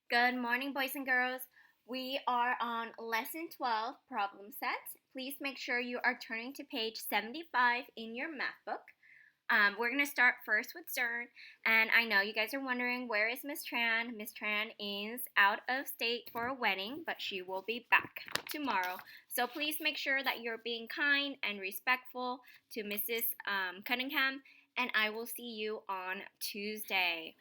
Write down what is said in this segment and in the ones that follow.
Good morning, boys and girls. We are on lesson 12, problem sets. Please make sure you are turning to page 75 in your math book. We're going to start first with Zern. And I know you guys are wondering, where is Miss Tran? Miss Tran is out of state for a wedding, but she will be back tomorrow. So please make sure that you're being kind and respectful to Mrs. Cunningham. And I will see you on Tuesday.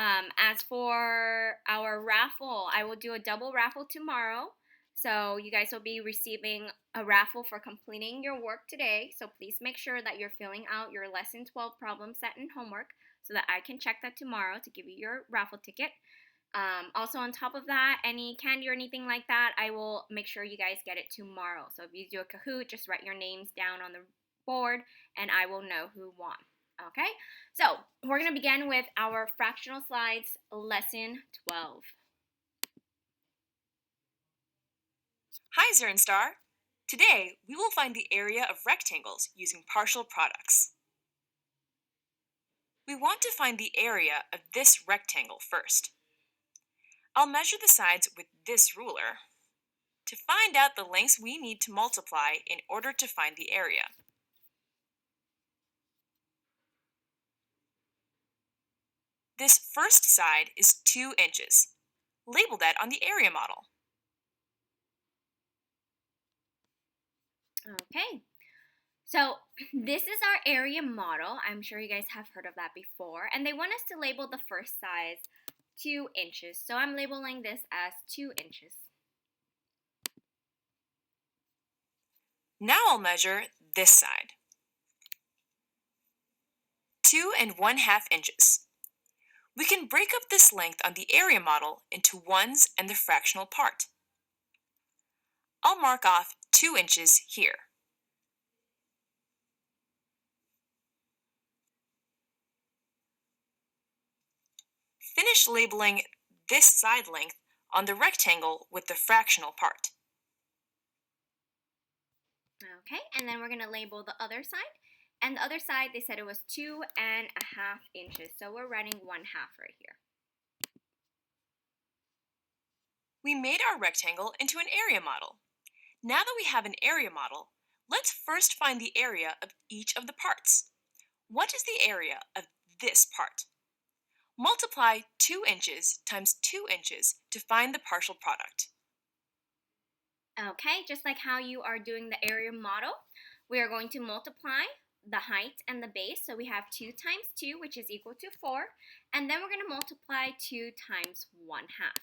As for our raffle, I will do a double raffle tomorrow. So you guys will be receiving a raffle for completing your work today. So please make sure that you're filling out your lesson 12 problem set and homework so that I can check that tomorrow to give you your raffle ticket. Also, on top of that, any candy or anything like that, I will make sure you guys get it tomorrow. So if you do a Kahoot, just write your names down on the board and I will know who won. Okay, so we're going to begin with our fractional slides, lesson 12. Hi, Zernstar. Today, we will find the area of rectangles using partial products. We want to find the area of this rectangle first. I'll measure the sides with this ruler to find out the lengths we need to multiply in order to find the area. This first side is 2 inches. Label that on the area model. Okay, so this is our area model. I'm sure you guys have heard of that before. And they want us to label the first size 2 inches. So I'm labeling this as 2 inches. Now I'll measure this side. 2 1/2 inches. We can break up this length on the area model into ones and the fractional part. I'll mark off 2 inches here. Finish labeling this side length on the rectangle with the fractional part. Okay, and then we're going to label the other side. And the other side, they said it was 2 1/2 inches. So we're writing 1/2 right here. We made our rectangle into an area model. Now that we have an area model, let's first find the area of each of the parts. What is the area of this part? Multiply 2 inches times 2 inches to find the partial product. Okay, just like how you are doing the area model, we are going to multiply the height and the base. So we have 2 times 2, which is equal to 4. And then we're going to multiply 2 times 1/2.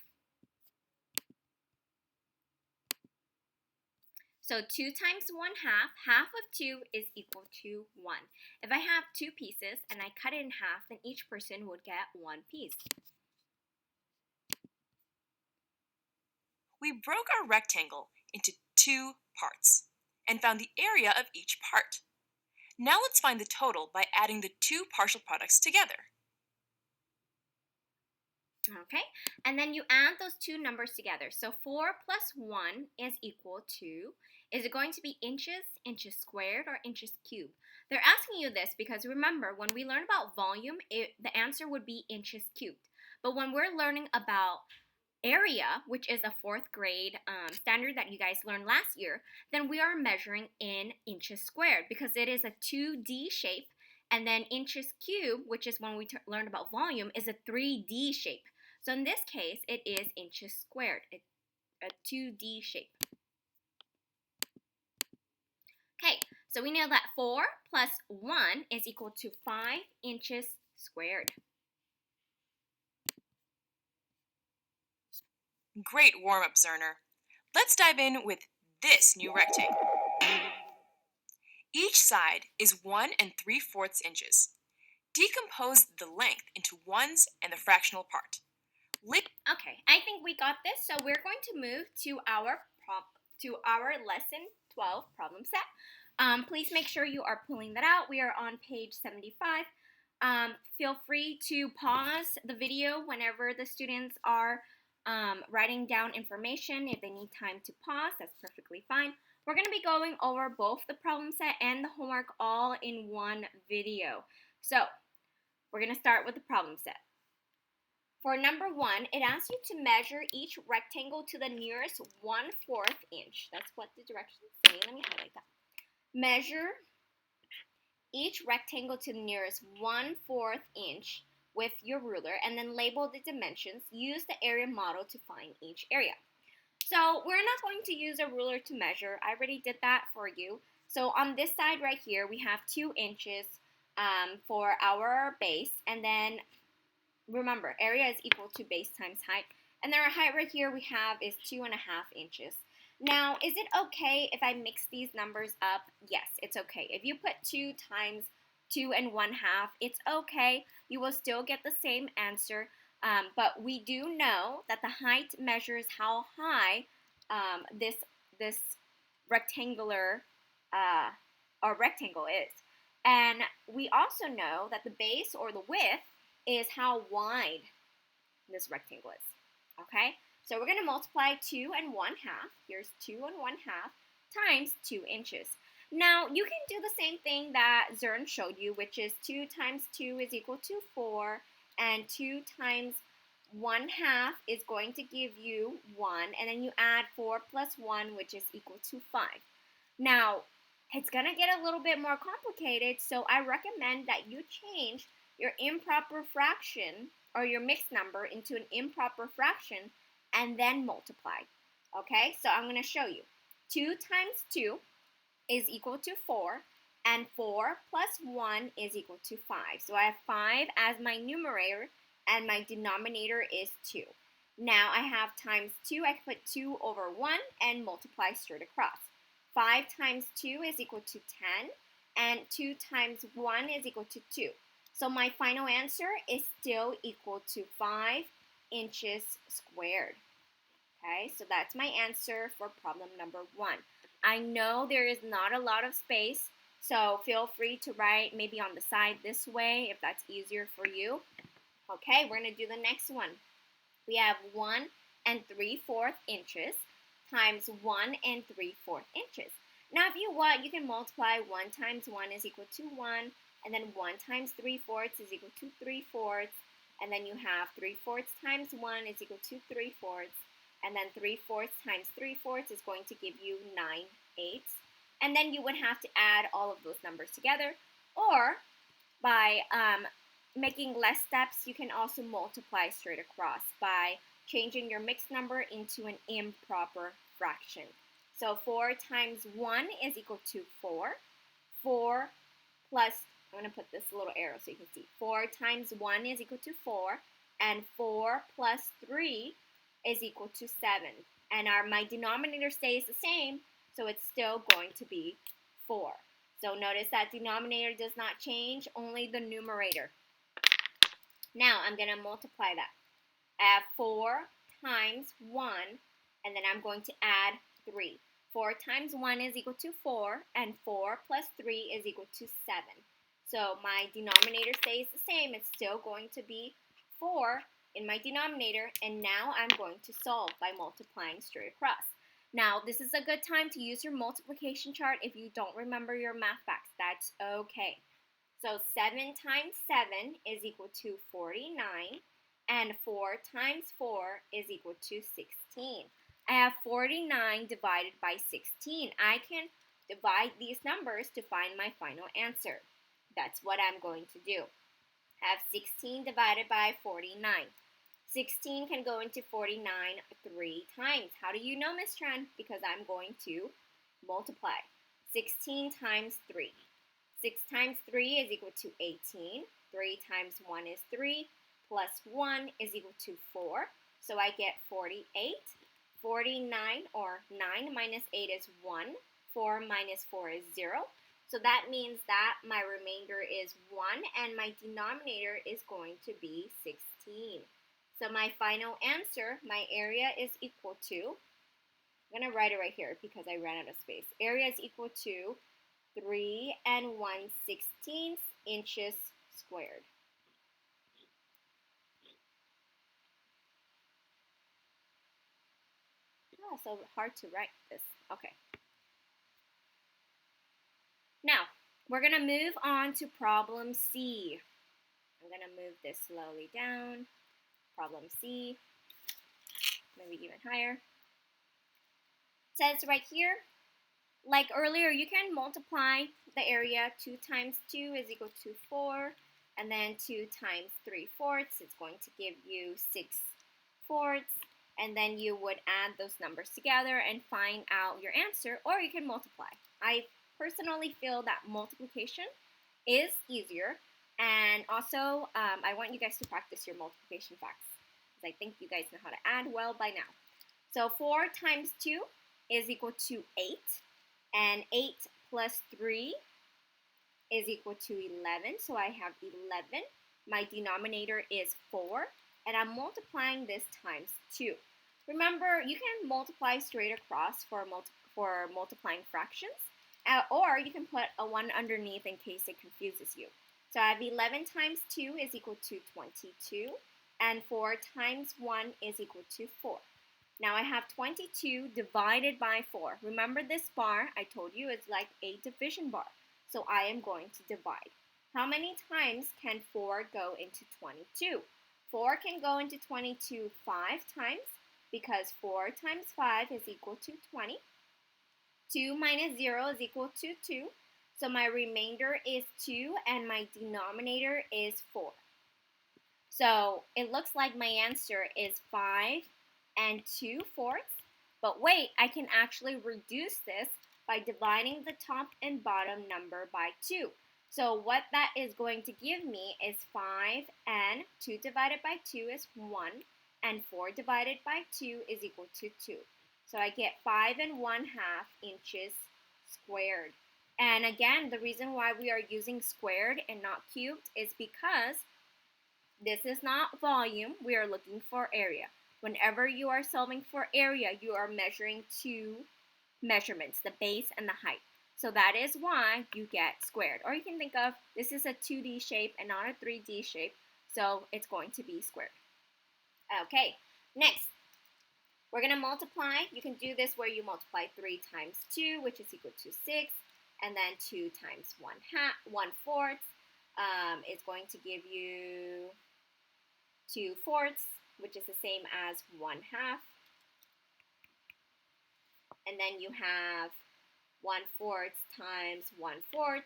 So 2 times 1/2, half of 2 is equal to 1. If I have 2 pieces and I cut it in half, then each person would get 1 piece. We broke our rectangle into 2 parts and found the area of each part. Now let's find the total by adding the 2 partial products together. Okay, and then you add those two numbers together. So 4 plus 1 is equal to, is it going to be inches, inches squared, or inches cubed? They're asking you this because remember, when we learn about volume, the answer would be inches cubed. But when we're learning about area, which is a 4th grade standard that you guys learned last year, then we are measuring in inches squared because it is a 2D shape. And then inches cubed, which is when we learned about volume, is a 3D shape. So in this case, it is inches squared, a 2D shape. Okay, so we know that 4 plus 1 is equal to 5 inches squared. Great warm-up, Zerner. Let's dive in with this new rectangle. Each side is 1 3/4 inches. Decompose the length into ones and the fractional part. Okay, I think we got this. So we're going to move to our lesson 12 problem set. Please make sure you are pulling that out. We are on page 75. Feel free to pause the video whenever the students are writing down information. If they need time to pause, that's perfectly fine. We're going to be going over both the problem set and the homework all in one video. So we're going to start with the problem set. For number 1, it asks you to measure each rectangle to the nearest 1/4 inch. That's what the directions say. Let me highlight that. Measure each rectangle to the nearest 1/4 inch with your ruler and then label the dimensions. Use the area model to find each area. So we're not going to use a ruler to measure. I already did that for you. So on this side right here, we have 2 inches for our base. And then remember, area is equal to base times height. And then our height right here we have is 2.5 inches. Now, is it okay if I mix these numbers up? Yes, it's okay. If you put 2 times 2.5, it's okay. You will still get the same answer. But we do know that the height measures how high this rectangular or rectangle is. And we also know that the base or the width is how wide this rectangle is. Okay? So we're going to multiply 2.5. Here's 2.5 times 2 inches. Now, you can do the same thing that Zern showed you, which is 2 times 2 is equal to 4, and 2 times 1/2 is going to give you 1, and then you add 4 plus 1, which is equal to 5. Now, it's going to get a little bit more complicated, so I recommend that you change your improper fraction or your mixed number into an improper fraction and then multiply. Okay, so I'm going to show you. 2 times 2 is equal to 4, and 4 plus 1 is equal to 5. So I have 5 as my numerator, and my denominator is 2. Now I have times 2, I can put 2 over 1 and multiply straight across. 5 times 2 is equal to 10, and 2 times 1 is equal to 2. So my final answer is still equal to 5 inches squared. Okay, so that's my answer for problem number 1. I know there is not a lot of space, so feel free to write maybe on the side this way if that's easier for you. Okay, we're going to do the next one. We have 1 3/4 inches times 1 3/4 inches. Now, if you want, you can multiply 1 times 1 is equal to 1, and then 1 times 3/4 is equal to 3/4, and then you have 3/4 times 1 is equal to 3/4, and then 3/4 times 3/4 is going to give you 9/8, and then you would have to add all of those numbers together, or by making less steps, you can also multiply straight across by changing your mixed number into an improper fraction. So 4 times 1 is equal to 4. 4 plus, I'm going to put this little arrow so you can see. 4 times 1 is equal to 4, and 4 plus 3 is equal to 7. And my denominator stays the same, so it's still going to be 4. So notice that denominator does not change, only the numerator. Now I'm going to multiply that. I have 4 times 1, and then I'm going to add 3. 4 times 1 is equal to 4, and 4 plus 3 is equal to 7. So my denominator stays the same. It's still going to be 4 in my denominator, and now I'm going to solve by multiplying straight across. Now, this is a good time to use your multiplication chart if you don't remember your math facts. That's okay. So 7 times 7 is equal to 49, and 4 times 4 is equal to 16. I have 49 divided by 16. I can divide these numbers to find my final answer. That's what I'm going to do. I have 16 divided by 49. 16 can go into 49 3 times. How do you know, Miss Tran? Because I'm going to multiply. 16 times 3. 6 times 3 is equal to 18. 3 times 1 is 3, plus 1 is equal to 4. So I get 48. 49, or 9 minus 8 is 1. 4 minus 4 is 0. So that means that my remainder is 1, and my denominator is going to be 16. So my final answer, my area is equal to, I'm going to write it right here because I ran out of space. Area is equal to 3 1/16 inches squared. Oh, so hard to write this. Okay. Now, we're going to move on to problem C. I'm going to move this slowly down. Problem C, maybe even higher. It says right here, like earlier, you can multiply the area. 2 times 2 is equal to 4. And then 2 times 3/4, it's going to give you 6/4. And then you would add those numbers together and find out your answer, or you can multiply. I personally feel that multiplication is easier. And also, I want you guys to practice your multiplication facts, because I think you guys know how to add well by now. So 4 times 2 is equal to 8. And 8 plus 3 is equal to 11. So I have 11. My denominator is 4. And I'm multiplying this times 2. Remember, you can multiply straight across for multiplying fractions. Or you can put a 1 underneath in case it confuses you. So I have 11 times 2 is equal to 22. And 4 times 1 is equal to 4. Now I have 22 divided by 4. Remember this bar, I told you, is like a division bar. So I am going to divide. How many times can 4 go into 22? 4 can go into 22 5 times, because 4 times 5 is equal to 20. 2 minus 0 is equal to 2. So my remainder is 2 and my denominator is 4. So it looks like my answer is 5 and 2/4. But wait, I can actually reduce this by dividing the top and bottom number by 2. So what that is going to give me is 5, and 2 divided by 2 is 1, and 4 divided by 2 is equal to 2. So I get 5 and 1/2 inches squared. And again, the reason why we are using squared and not cubed is because this is not volume, we are looking for area. Whenever you are solving for area, you are measuring two measurements, the base and the height. So that is why you get squared. Or you can think of this is a 2D shape and not a 3D shape, so it's going to be squared. Okay, next, we're going to multiply. You can do this where you multiply 3 times 2, which is equal to 6, and then 2 times 1/4 is going to give you 2/4, which is the same as 1/2. And then you have 1/4 times 1/4,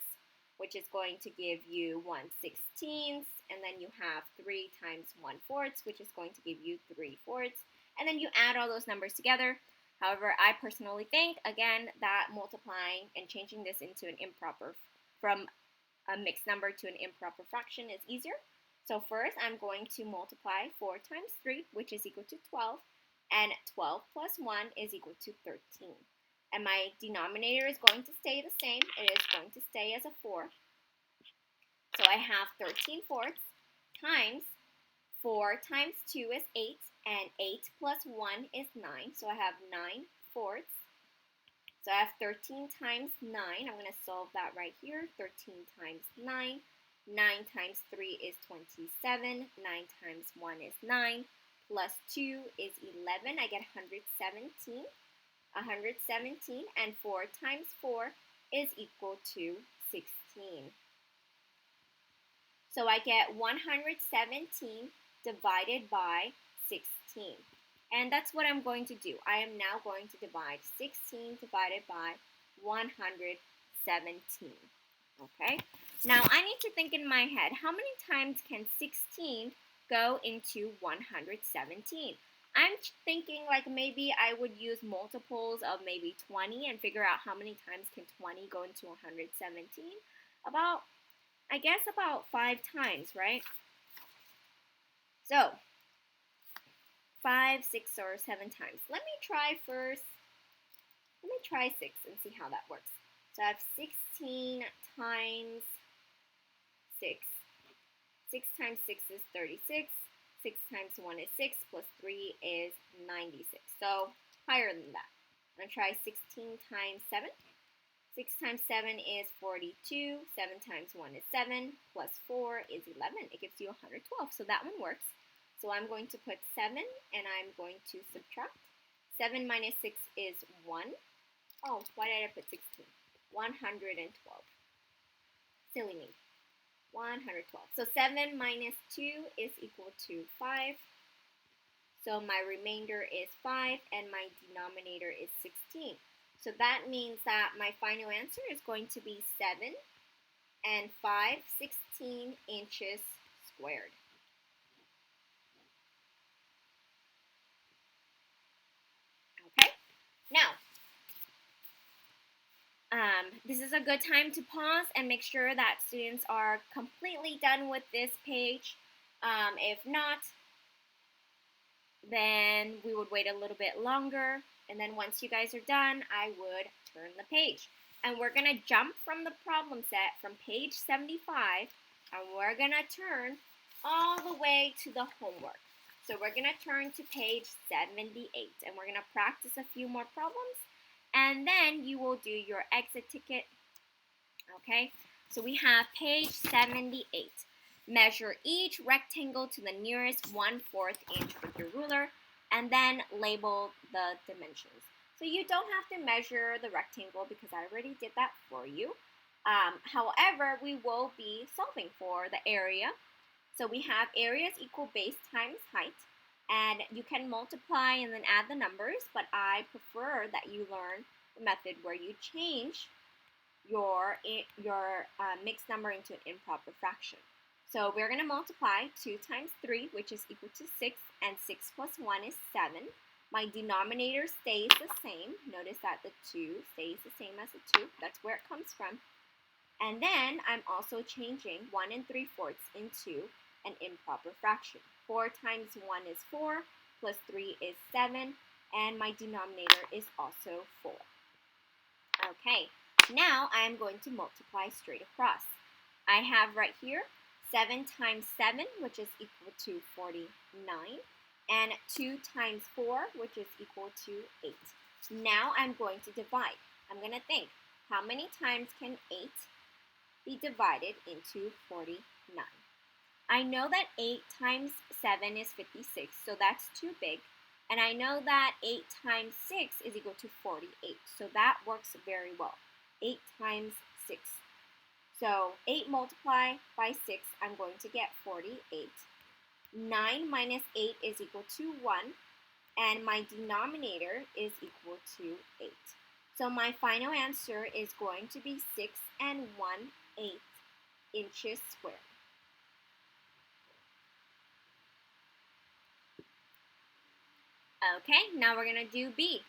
which is going to give you 1/16. And then you have 3 times 1/4, which is going to give you 3/4. And then you add all those numbers together. However, I personally think, again, that multiplying and changing this into an improper, from a mixed number to an improper fraction is easier. So first, I'm going to multiply 4 times 3, which is equal to 12. And 12 plus 1 is equal to 13. And my denominator is going to stay the same. It is going to stay as a 4. So I have 13/4 times 4 times 2 is 8. And 8 plus 1 is 9. So I have 9/4. So I have 13 times 9. I'm going to solve that right here. 13 times 9. 9 times 3 is 27. 9 times 1 is 9. Plus 2 is 11. I get 117. 117. And 4 times 4 is equal to 16. So I get 117 divided by 16. And that's what I'm going to do. I am now going to divide 16 divided by 117. Okay? Now I need to think in my head, how many times can 16 go into 117? I'm thinking like maybe I would use multiples of maybe 20 and figure out how many times can 20 go into 117. I guess about 5 times, right? So 5, 6, or 7 times. Let me try 6 and see how that works. So I have 16 times 6. 6 times 6 is 36. 6 times 1 is 6, plus 3 is 96. So higher than that. I'm going to try 16 times 7. 6 times 7 is 42. 7 times 1 is 7, plus 4 is 11. It gives you 112. So that one works. So I'm going to put 7, and I'm going to subtract. 7 minus 6 is 1. Oh, why did I put 16? 112. Silly me. 112. So 7 minus 2 is equal to 5. So my remainder is 5 and my denominator is 16. So that means that my final answer is going to be 7 and 5/16 inches squared. Okay, now this is a good time to pause and make sure that students are completely done with this page. If not, then we would wait a little bit longer, and then once you guys are done, I would turn the page. And we're going to jump from the problem set from page 75, and we're going to turn all the way to the homework. So we're going to turn to page 78, and we're going to practice a few more problems, and then you will do your exit ticket. Okay, so we have page 78. Measure each rectangle to the nearest 1/4 inch with your ruler, and then label the dimensions. So you don't have to measure the rectangle because I already did that for you. However, we will be solving for the area. So we have areas equal base times height, and you can multiply and then add the numbers, but I prefer that you learn the method where you change your mixed number into an improper fraction. So we're going to multiply 2 times 3, which is equal to 6, and 6 plus 1 is 7. My denominator stays the same. Notice that the 2 stays the same as the 2. That's where it comes from. And then I'm also changing 1 3/4 into an improper fraction. 4 times 1 is 4, plus 3 is 7, and my denominator is also 4. Okay, now I'm going to multiply straight across. I have right here 7 times 7, which is equal to 49, and 2 times 4, which is equal to 8. Now I'm going to divide. I'm going to think, how many times can 8 be divided into 49? I know that 8 times 7 is 56, so that's too big. And I know that 8 times 6 is equal to 48, so that works very well. 8 times 6. So 8 multiplied by 6, I'm going to get 48. 9 minus 8 is equal to 1, and my denominator is equal to 8. So my final answer is going to be 6 and 1/8 inches squared. Okay, now we're going to do B.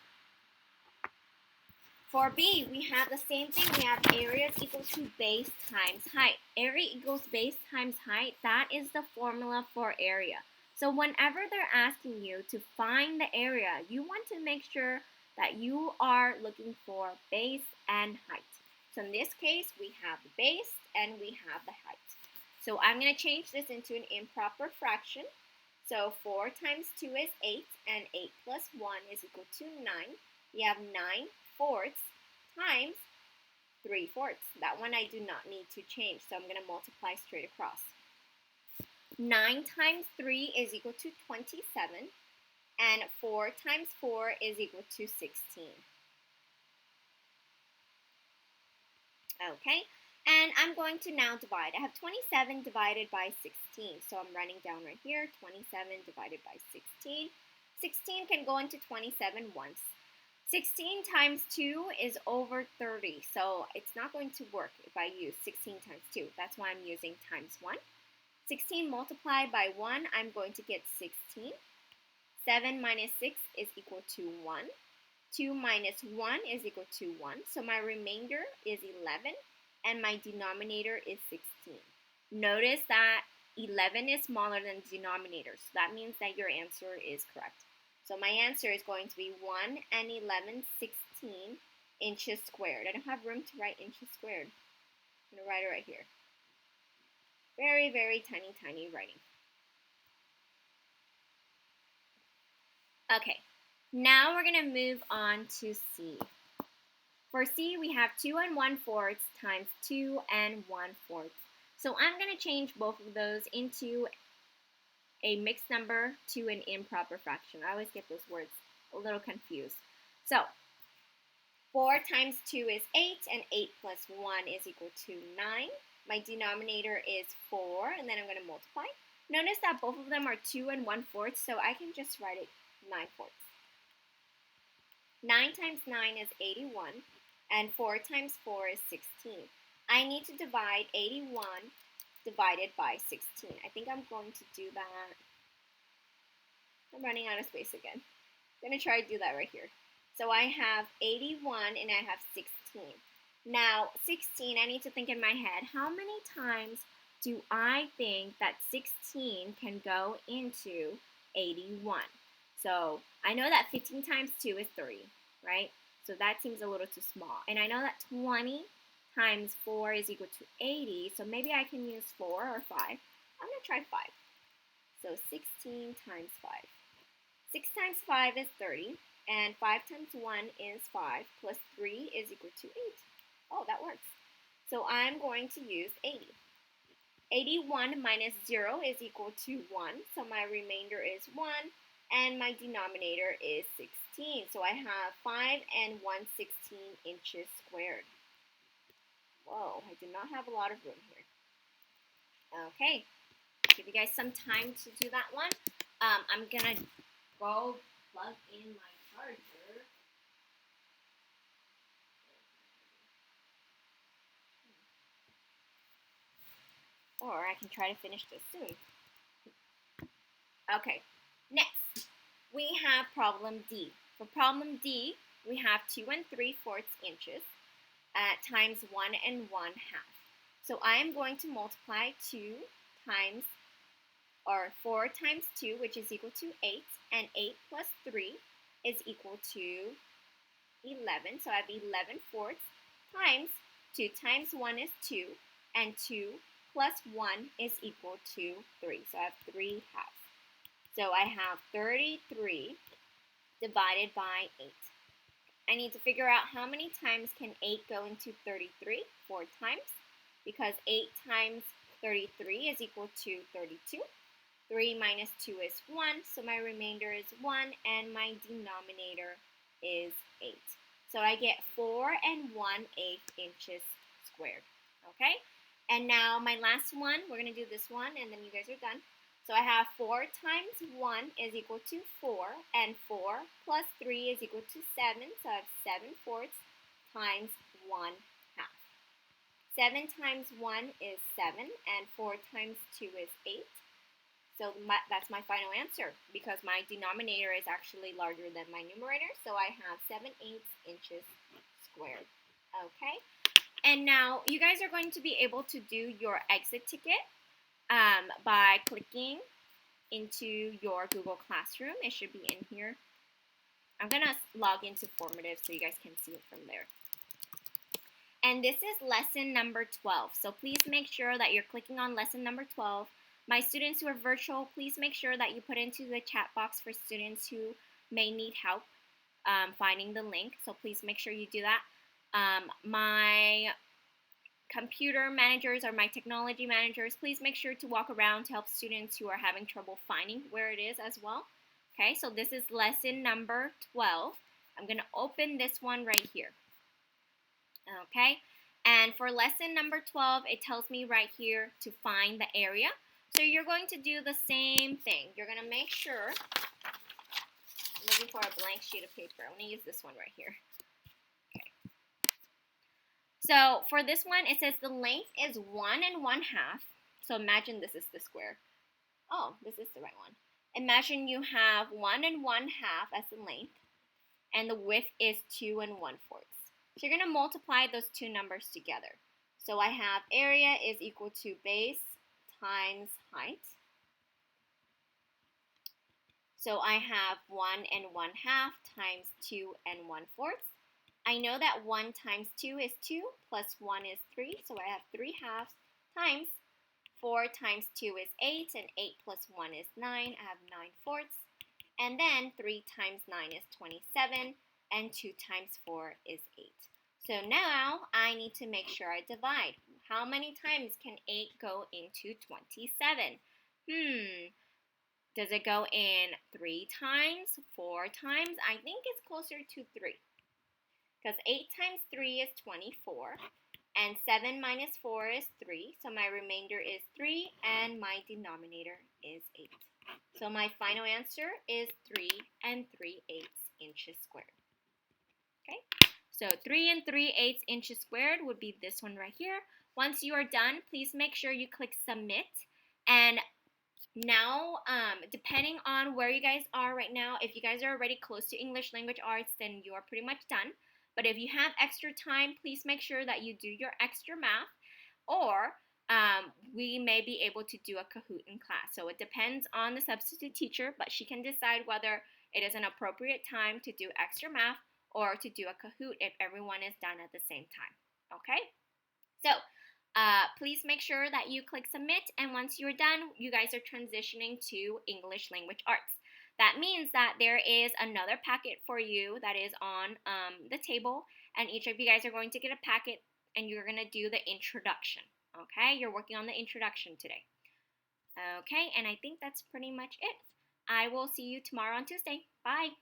For B, we have the same thing. We have area is equal to base times height. Area equals base times height. That is the formula for area. So whenever they're asking you to find the area, you want to make sure that you are looking for base and height. So in this case, we have the base and we have the height. So I'm going to change this into an improper fraction. So 4 times 2 is 8, and 8 plus 1 is equal to 9. We have 9/4 times 3/4. That one I do not need to change, so I'm going to multiply straight across. 9 times 3 is equal to 27, and 4 times 4 is equal to 16. Okay, and I'm going to now divide. I have 27 divided by 16, so I'm running down right here. 27 divided by 16. 16 can go into 27 once. 16 times 2 is over 30, so it's not going to work if I use 16 times 2. That's why I'm using times 1. 16 multiplied by 1, I'm going to get 16. 7 minus 6 is equal to 1. 2 minus 1 is equal to 1. So my remainder is 11, and my denominator is 16. Notice that 11 is smaller than the denominator, so that means that your answer is correct. So my answer is going to be 1 and 11/16 inches squared. I don't have room to write inches squared. I'm going to write it right here. Very, very tiny, tiny writing. Okay, now we're going to move on to C. For C, we have 2 and 1/4 times 2 and 1/4. So I'm going to change both of those into a mixed number to an improper fraction. I always get those words a little confused. So 4 times 2 is 8, and 8 plus 1 is equal to 9. My denominator is 4, and then I'm going to multiply. Notice that both of them are 2 and 1/4, so I can just write it 9/4. 9 times 9 is 81, and 4 times 4 is 16. I need to divide 81 divided by 16. I think I'm going to do that. I'm running out of space again. I'm going to try to do that right here. So I have 81 and I have 16. Now, 16, I need to think in my head, how many times do I think that 16 can go into 81? So I know that 15 times 2 is 3, right? So that seems a little too small. And I know that 20 times 4 is equal to 80, so maybe I can use 4 or 5. I'm going to try 5. So 16 times 5. 6 times 5 is 30, and 5 times 1 is 5, plus 3 is equal to 8. Oh, that works. So I'm going to use 80. 81 minus 0 is equal to 1, so my remainder is 1, and my denominator is 16. So I have 5 and 1/16 inches squared. Whoa, I do not have a lot of room here. Okay, give you guys some time to do that one. I'm going to go plug in my charger. Or I can try to finish this soon. Okay, next we have problem D. For problem D, we have 2 3/4 inches times 1 1/2. So I am going to multiply 2 times, or 4 times 2, which is equal to 8, and 8 plus 3 is equal to 11. So I have 11/4 times 2 times 1 is 2, and 2 plus 1 is equal to 3. So I have 3 halves. So I have 33 divided by 8. I need to figure out how many times can 8 go into 33. 4 times, because 8 times 33 is equal to 32. 3 minus 2 is 1, so my remainder is 1, and my denominator is 8. So I get 4 and 1/8 inches squared. Okay? And now my last one, we're going to do this one, and then you guys are done. So I have 4 times 1 is equal to 4, and 4 plus 3 is equal to 7, so I have 7/4 times 1/2. 7 times 1 is 7, and 4 times 2 is 8. So that's my final answer, because my denominator is actually larger than my numerator, so I have 7/8 inches squared. Okay? And now you guys are going to be able to do your exit ticket by clicking into your Google Classroom. It should be in here. I'm going to log into Formative so you guys can see it from there. And this is lesson number 12. So please make sure that you're clicking on lesson number 12. My students who are virtual, please make sure that you put into the chat box for students who may need help finding the link. So please make sure you do that. My computer managers or my technology managers, please make sure to walk around to help students who are having trouble finding where it is as well. Okay, so this is lesson number 12. I'm going to open this one right here. Okay, and for lesson number 12, it tells me right here to find the area. So you're going to do the same thing. You're going to make sure, I'm looking for a blank sheet of paper. I'm going to use this one right here. So for this one, it says the length is 1 1/2. So imagine this is the square. Oh, this is the right one. Imagine you have 1 1/2 as the length, and the width is 2 1/4. So you're going to multiply those two numbers together. So I have area is equal to base times height. So I have 1 1/2 times 2 1/4. I know that 1 times 2 is 2, plus 1 is 3, so I have 3 halves, times 4 times 2 is 8, and 8 plus 1 is 9, I have 9/4. And then 3 times 9 is 27, and 2 times 4 is 8. So now I need to make sure I divide. How many times can 8 go into 27? Does it go in 3 times, 4 times? I think it's closer to 3. Because 8 times 3 is 24, And 7 minus 4 is 3. So my remainder is 3 and my denominator is 8. So my final answer is 3 and 3/8 inches squared. Okay, so 3 and 3/8 inches squared would be this one right here. Once you are done, please make sure you click submit. And now, depending on where you guys are right now, if you guys are already close to English language arts, then you are pretty much done. But if you have extra time, please make sure that you do your extra math, or we may be able to do a Kahoot in class. So it depends on the substitute teacher, but she can decide whether it is an appropriate time to do extra math or to do a Kahoot if everyone is done at the same time. Okay? So please make sure that you click submit, and once you're done, you guys are transitioning to English language arts. That means that there is another packet for you that is on the table, and each of you guys are going to get a packet, and you're going to do the introduction. Okay, you're working on the introduction today. Okay, and I think that's pretty much it. I will see you tomorrow on Tuesday. Bye.